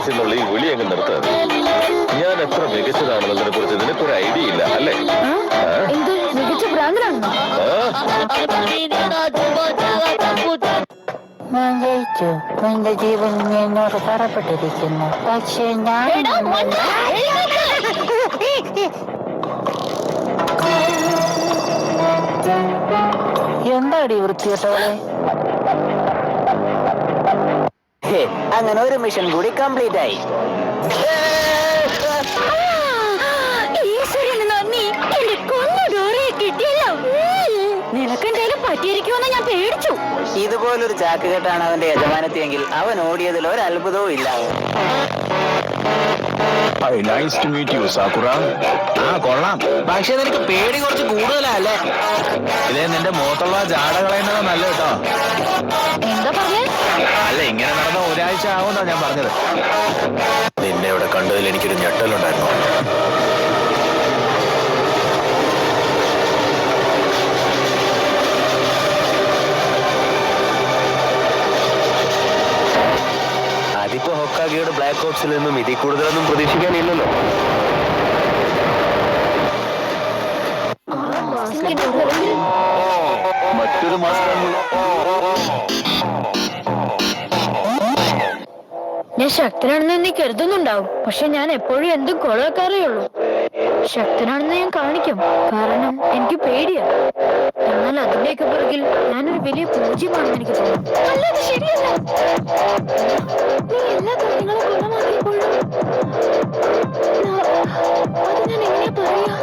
Boss എന്നുള്ള ഈ വിളി അങ്ങ് നിർത്ത്. ഞാൻ എത്ര മികച്ചതാണെന്നതിനെ കുറിച്ച് നിനക്കൊരു ഐഡിയ ഇല്ല അല്ലേ? ഞാൻ ജയിച്ചു. എന്റെ ജീവൻ എന്നോട് കടപ്പെട്ടിരിക്കുന്നു. പക്ഷേ ഞാൻ എന്താടി വൃത്തികെട്ടവളെ? അങ്ങനെ ഒരു മിഷൻ കൂടി കംപ്ലീറ്റ് ആയി. നിനക്കെന്തേലും പറ്റിയിരിക്കുമെന്ന് ഞാൻ പേടിച്ചു. ഇതുപോലൊരു ചാക്കുകെട്ടാണ് അവന്റെ യജമാനത്തിയെങ്കിൽ അവൻ ഓടിയതിൽ ഒരു അത്ഭുതവും ഇല്ല. കൊള്ളാം. പക്ഷെ നിനക്ക് പേടി കുറച്ച് കൂടുതലല്ലേ? ഇതേ നിന്റെ മുഖത്തുള്ള ജാട കളയുന്നത് നല്ല കേട്ടോ. എന്താ പറഞ്ഞേ? അല്ല, ഇങ്ങനെ നടന്ന ഒരാഴ്ച ആവുന്നാ ഞാൻ പറഞ്ഞത്. നിന്നെ ഇവിടെ കണ്ടതിൽ എനിക്കൊരു ഞെട്ടലുണ്ടായിരുന്നു. അതിപ്പോ ഹൊക്കാഗെയുടെ ബ്ലാക്ക് ഓപ്സിൽ നിന്നും ഇതിൽ കൂടുതലൊന്നും പ്രതീക്ഷിക്കാനില്ലല്ലോ. മറ്റൊരു മാസം ഞാൻ ശക്തനാണെന്ന് നീ കരുതുന്നുണ്ടാവും. പക്ഷെ ഞാൻ എപ്പോഴും എന്തും കൊളവെക്കാറേ ഉള്ളൂ. ശക്തനാണെന്ന് ഞാൻ കാണിക്കും, കാരണം എനിക്ക് പേടിയാ. എന്നാൽ അതിന്റെയൊക്കെ പുറകിൽ ഞാനൊരു വലിയ പൂജ്യമാണെന്ന് എനിക്ക് തോന്നുന്നു. അല്ലാതെ ശരിയല്ല. നീ എല്ലാ കാര്യങ്ങളും കൊളമാക്കിയപ്പോഴും അത് ഞാൻ എങ്ങനെയാ പറയാ?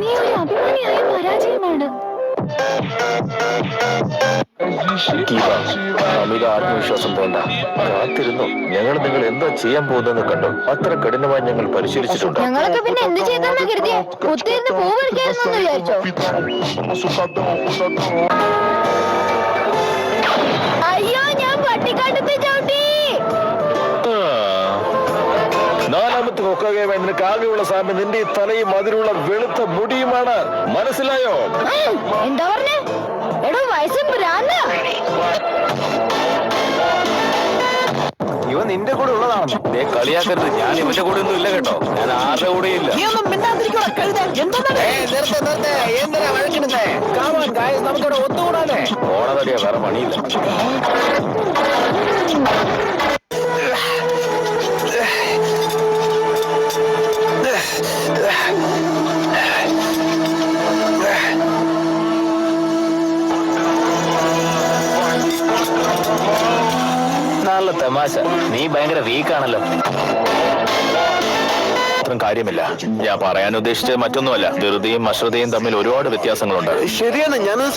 നീ ഒരു അഭിമാനിയായ പരാജയമാണ്. അമിത ആത്മവിശ്വാസം വേണ്ട. കാത്തിരുന്നു. ഞങ്ങൾ നിങ്ങൾ എന്താ ചെയ്യാൻ പോകുന്നതെന്ന് കണ്ടോ. അത്ര കഠിനമായി ഞങ്ങൾ പരിശീലിച്ചിട്ടുണ്ട്. ഞങ്ങളൊക്കെ പിന്നെ എന്ത് ചെയ്തെന്ന് കരുതിയേ? ഒത്തിരുന്ന് പൂവെടുക്കായിരുന്നു വിചാരിച്ചോ? അയ്യോ, ഞാൻ പട്ടിക്കാട്ടത്തെ ചവിട്ടി. നാലാമത്തെ ഹൊക്കാഗെ നിനക്ക് ആകെയുള്ള സാമ്യം നിന്റെ ഈ തലയും അതിലുള്ള വെളുത്ത മുടിയുമാണ്. മനസ്സിലായോ? എന്താ പറഞ്ഞേ? എടോ, വയസ്സും ഭ്രാന്ത. ഇവ നിന്റെ കൂടെ ഉള്ളതാണോ? നീ കളിയാക്കരുത്. ഞാൻ ഇവന്റെ കൂടെ ഒന്നും ഇല്ല കേട്ടോ. ഞാൻ ആരുടെ കൂടെ ഇല്ല. നമുക്കിവിടെ ഒത്തുകൂടാനേ. ഓണതടിയാ, വേറെ പണിയില്ല. നല്ല തമാശ. നീ ഭയങ്കര വീക്കാണല്ലോ. അത്രയും കാര്യമില്ല. ഞാൻ പറയാൻ ഉദ്ദേശിച്ചത് മറ്റൊന്നുമല്ല. ധൃതിയും അശ്രദ്ധയും തമ്മിൽ ഒരുപാട് വ്യത്യാസങ്ങളുണ്ട്. ശരിയാണ്, ഞാനത്